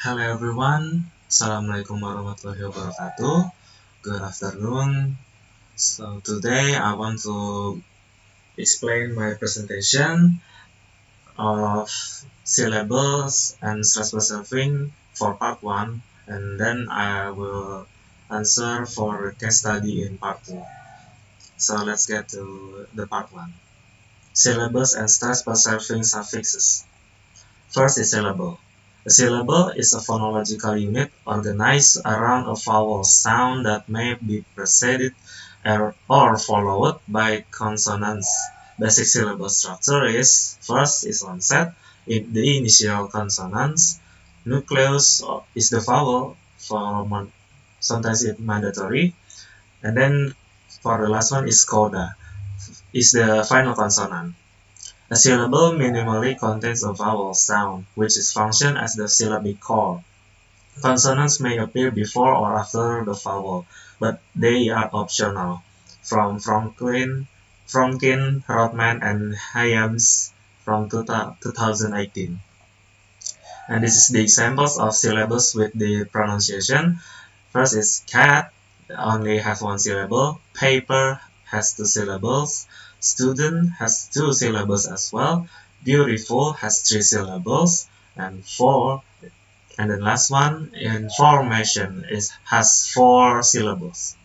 Hello everyone, Assalamualaikum warahmatullahi wabarakatuh. Good afternoon. So today I want to explain my presentation of syllables and stress preserving for part 1, and then I will answer for case study in part 2. So let's get to the part 1. Syllables and stress preserving suffixes. First is syllable. A syllable is a phonological unit organized around a vowel sound that may be preceded or followed by consonants. Basic syllable structure is first is onset, the initial consonants. Nucleus is the vowel, sometimes it's mandatory. And then for the last one is coda, is the final consonant. A syllable minimally contains a vowel sound, which is function as the syllabic core. Consonants may appear before or after the vowel, but they are optional. From Fromkin, Rodman, and Hyams from 2018. And this is the examples of syllables with the pronunciation. First is cat, only has one syllable. Paper has two syllables. Student has two syllables as well. Beautiful has three syllables. And the last one, information has four syllables.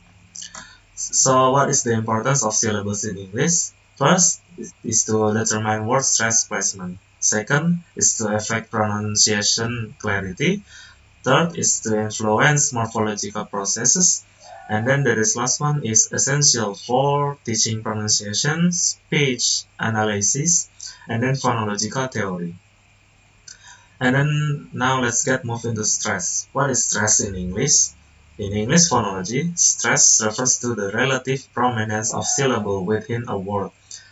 So what is the importance of syllables in English? First is to determine word stress placement. Second is to affect pronunciation clarity. Third is to influence morphological processes. And then there is last one is essential for teaching pronunciation, speech analysis, and then phonological theory. And then now let's move into stress. What is stress in English? In English phonology, stress refers to the relative prominence of syllable within a word.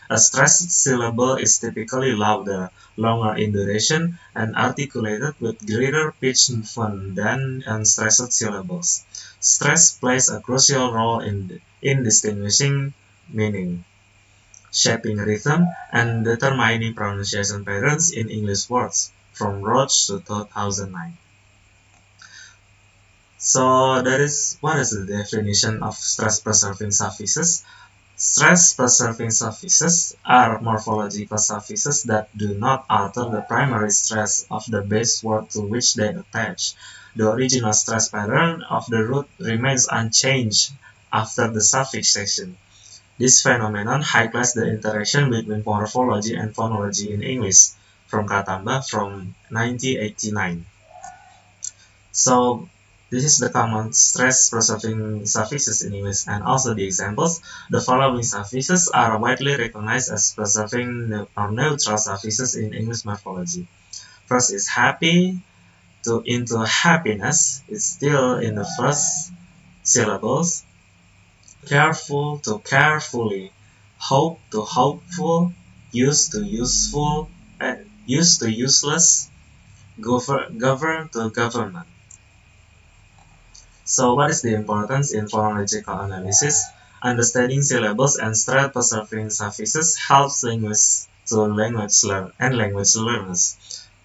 A stressed syllable is typically louder, longer in duration, and articulated with greater pitch movement than unstressed syllables. Stress plays a crucial role in distinguishing meaning, shaping rhythm, and determining pronunciation patterns in English words, from Roach to 2009. So what is the definition of stress-preserving suffixes? Stress-preserving suffixes are morphological suffixes that do not alter the primary stress of the base word to which they attach. The original stress pattern of the root remains unchanged after the suffix section. This phenomenon highlights the interaction between morphology and phonology in English, from Katamba from 1989. So this is the common stress-preserving suffixes in English, and also the examples. The following suffixes are widely recognized as preserving or neutral suffixes in English morphology. First is happy into happiness. It's still in the first syllables. Careful to carefully. Hope to hopeful. Use to useful. Use to useless. Govern to government. So what is the importance in phonological analysis? Understanding syllables and stress-preserving suffixes helps language learners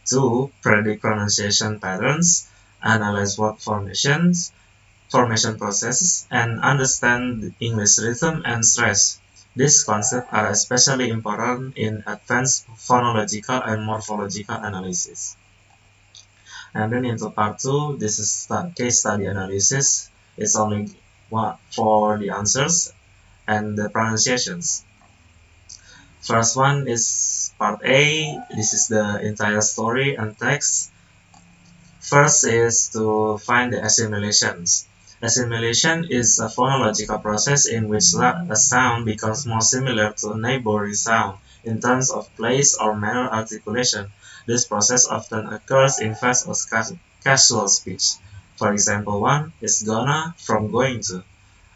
to predict pronunciation patterns, analyze word formation processes, and understand English rhythm and stress. These concepts are especially important in advanced phonological and morphological analysis. And then into part 2, this is case study analysis. It's only one for the answers and the pronunciations. First one is part A. This is the entire story and text. First is to find the assimilations. Assimilation is a phonological process in which a sound becomes more similar to a neighboring sound in terms of place or manner articulation. This process often occurs in fast or casual speech. For example, one is gonna from going to.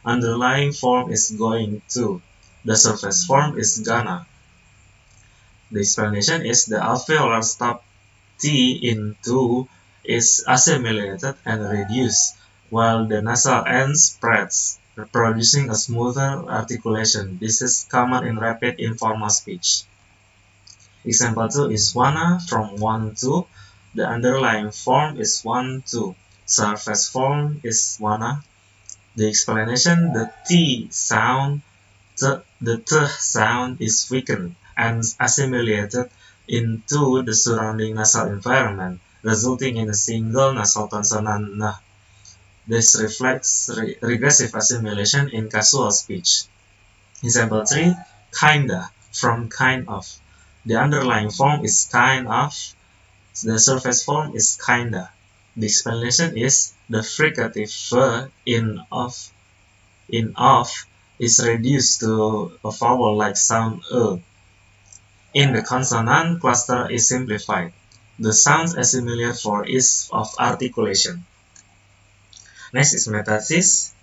Underlying form is going to. The surface form is gonna. The explanation is the alveolar stop T in to is assimilated and reduced, while the nasal end spreads, producing a smoother articulation. This is common in rapid informal speech. Example 2 is wanna from want to. The underlying form is 1, 2. Surface form is 1. The explanation, the T sound, the T sound is weakened and assimilated into the surrounding nasal environment, resulting in a single nasal consonant N. This reflects regressive assimilation in casual speech. Example 3, kinda, from kind of. The underlying form is kind of, the surface form is kinda. The explanation is the fricative v in of is reduced to a vowel-like sound e. In the consonant cluster is simplified. The sounds assimilate for ease of articulation. Next is metathesis.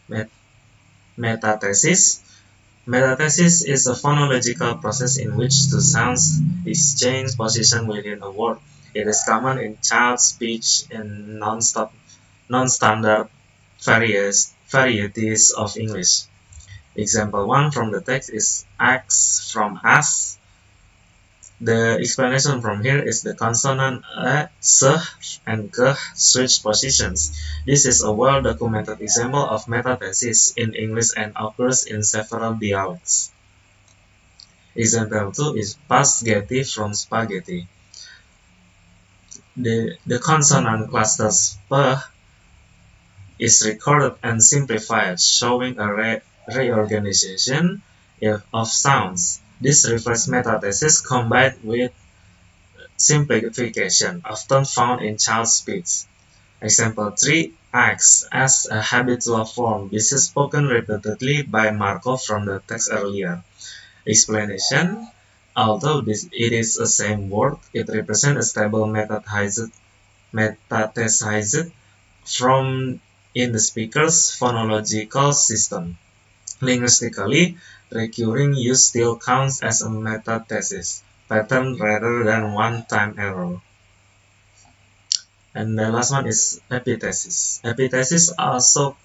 Metathesis. Metathesis is a phonological process in which two sounds exchange position within a word. It is common in child speech and non-standard varieties of English. Example 1 from the text is ask from as. The explanation from here is the consonant s and k switch positions. This is a well-documented example of metathesis in English and occurs in several dialects. Example 2 is spaghetti from spaghetti. The consonant cluster sp is recorded and simplified, showing a reorganization of sounds. This reflects metathesis combined with simplification, often found in child speech. Example 3, ask as a habitual form. This is spoken repeatedly by Markov from the text earlier. Explanation, although it is the same word, it represents a stable metathesized from in the speaker's phonological system. Linguistically, recurring use still counts as a metathesis pattern rather than one-time error. And the last one is epithesis. Epithesis, also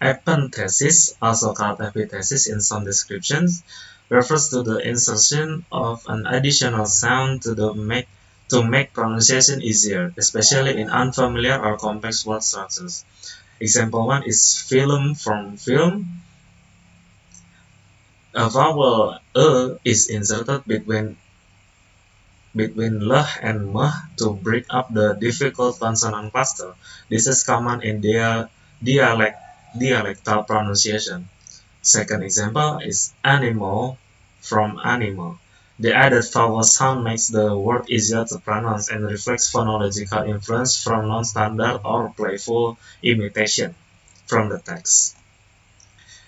epenthesis, also called epithesis in some descriptions, refers to the insertion of an additional sound to make pronunciation easier, especially in unfamiliar or complex word structures. Example 1 is film from film. A vowel e is inserted between l and m to break up the difficult consonant cluster. This is common in dialectal pronunciation. Second example is animal from animal. The added vowel sound makes the word easier to pronounce and reflects phonological influence from non-standard or playful imitation from the text.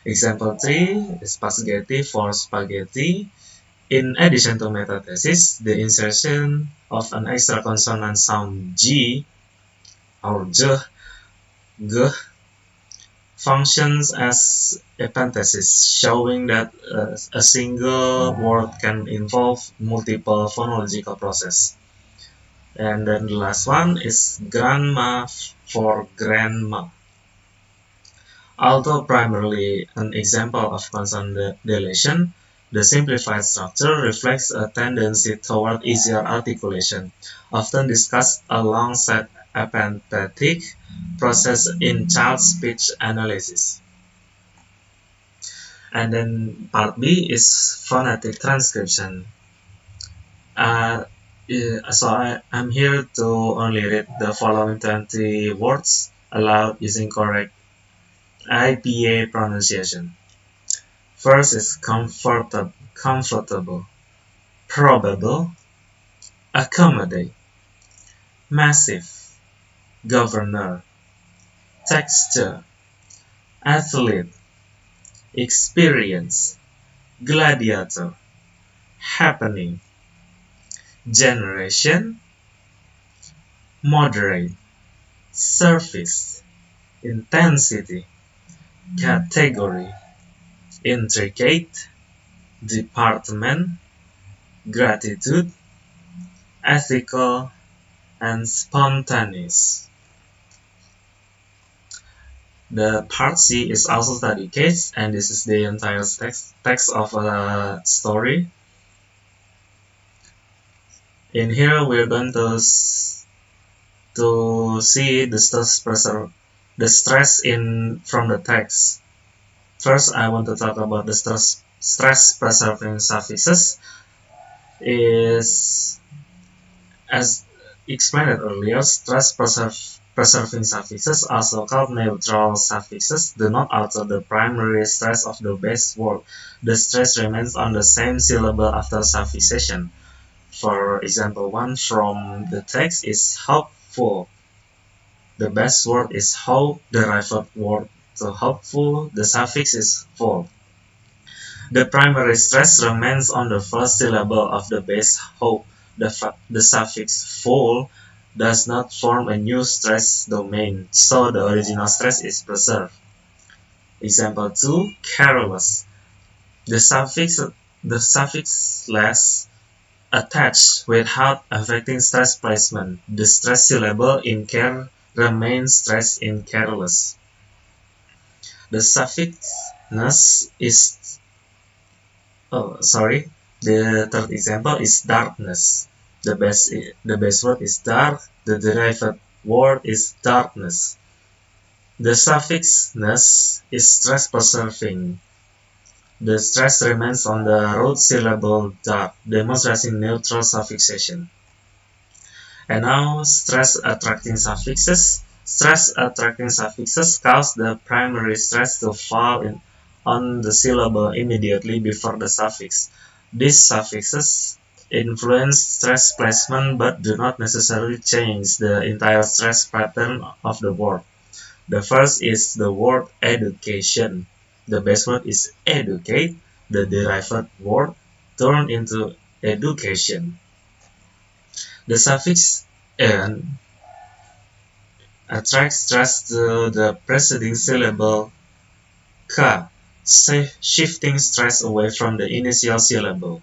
Example 3 is spaghetti for spaghetti. In addition to metathesis, the insertion of an extra consonant sound G or J, G, functions as epenthesis, showing that a single word can involve multiple phonological processes. And then the last one is grandma for grandma. Although primarily an example of consonant deletion, the simplified structure reflects a tendency toward easier articulation, often discussed alongside epenthetic process in child speech analysis. And then part B is phonetic transcription. So I'm here to only read the following 20 words aloud using correct IPA pronunciation. First is comfortable, probable, accommodate, massive, governor, texture, athlete, experience, gladiator, happening, generation, moderate, surface, intensity, category, intricate, department, gratitude, ethical, and spontaneous. The part C is also study case, and this is the entire text of a story. In here, we're going to to see the stress in from the text. First, I want to talk about the stress preserving suffixes. Is as explained earlier, preserving suffixes, also called neutral suffixes, do not alter the primary stress of the base word. The stress remains on the same syllable after suffixation. For example, one from the text is hopeful. The base word is hope, the derived word to hopeful, the suffix is full. The primary stress remains on the first syllable of the base hope. The suffix full does not form a new stress domain, so the original stress is preserved. Example 2, careless. The suffix less attached without affecting stress placement. The stress syllable in care remains stressed in careless. The suffix ness is the third example is darkness. The base word is dark. The derived word is darkness. The suffix ness is stress preserving. The stress remains on the root syllable dark, demonstrating neutral suffixation. And now stress attracting suffixes. Stress attracting suffixes cause the primary stress to fall on the syllable immediately before the suffix. These suffixes influence stress placement but do not necessarily change the entire stress pattern of the word. The first is the word education. The base word is educate. The derived word turned into education. The suffix "en" attracts stress to the preceding syllable "ka", shifting stress away from the initial syllable.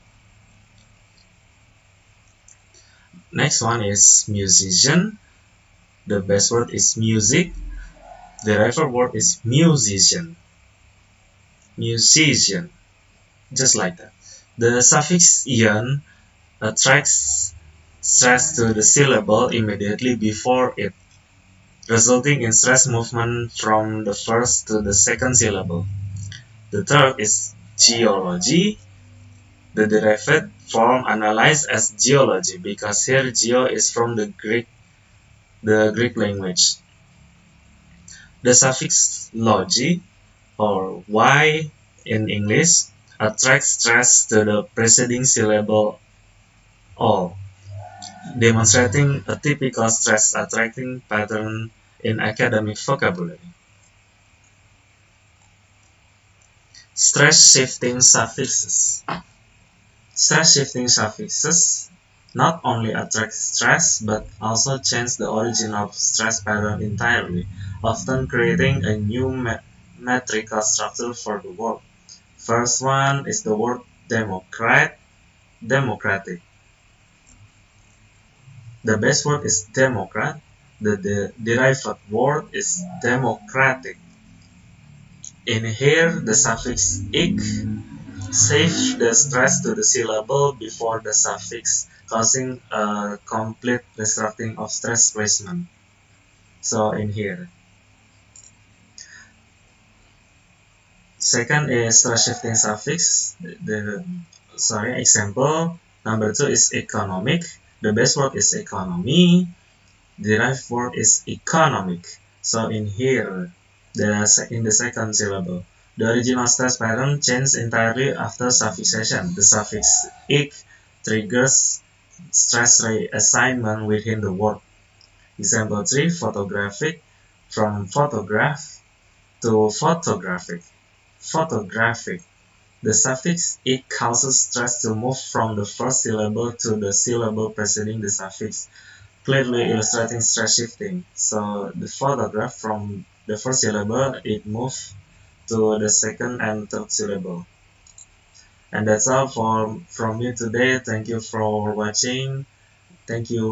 Next one is musician. The base word is music. The derived word is musician. Musician. Just like that. The suffix "ian" attracts stress to the syllable immediately before it, resulting in stress movement from the first to the second syllable. The third is geology. The derived form analyzed as geology because here geo is from the Greek language. The suffix logy or y in English attracts stress to the preceding syllable all, demonstrating a typical stress attracting pattern in academic vocabulary. Stress shifting suffixes. Stress shifting suffixes not only attract stress but also change the original stress pattern entirely, often creating a new metrical structure for the word. First one is the word democratic. The base word is democrat. The derived word is democratic. In here, the suffix "ik" saves the stress to the syllable before the suffix, causing a complete restructuring of stress placement. So in here. Second is stress shifting suffix. Example number 2 is economic. The base word is economy. The derived word is economic. So in here, in the second syllable, the original stress pattern changes entirely after suffixation. The suffix "ik" triggers stress reassignment within the word. Example 3, photographic. From photograph to photographic. Photographic. The suffix "ik" causes stress to move from the first syllable to the syllable preceding the suffix, clearly illustrating stress shifting. So the photograph from the first syllable, it moves to the second and third syllable. And that's all from me today. Thank you for watching. Thank you.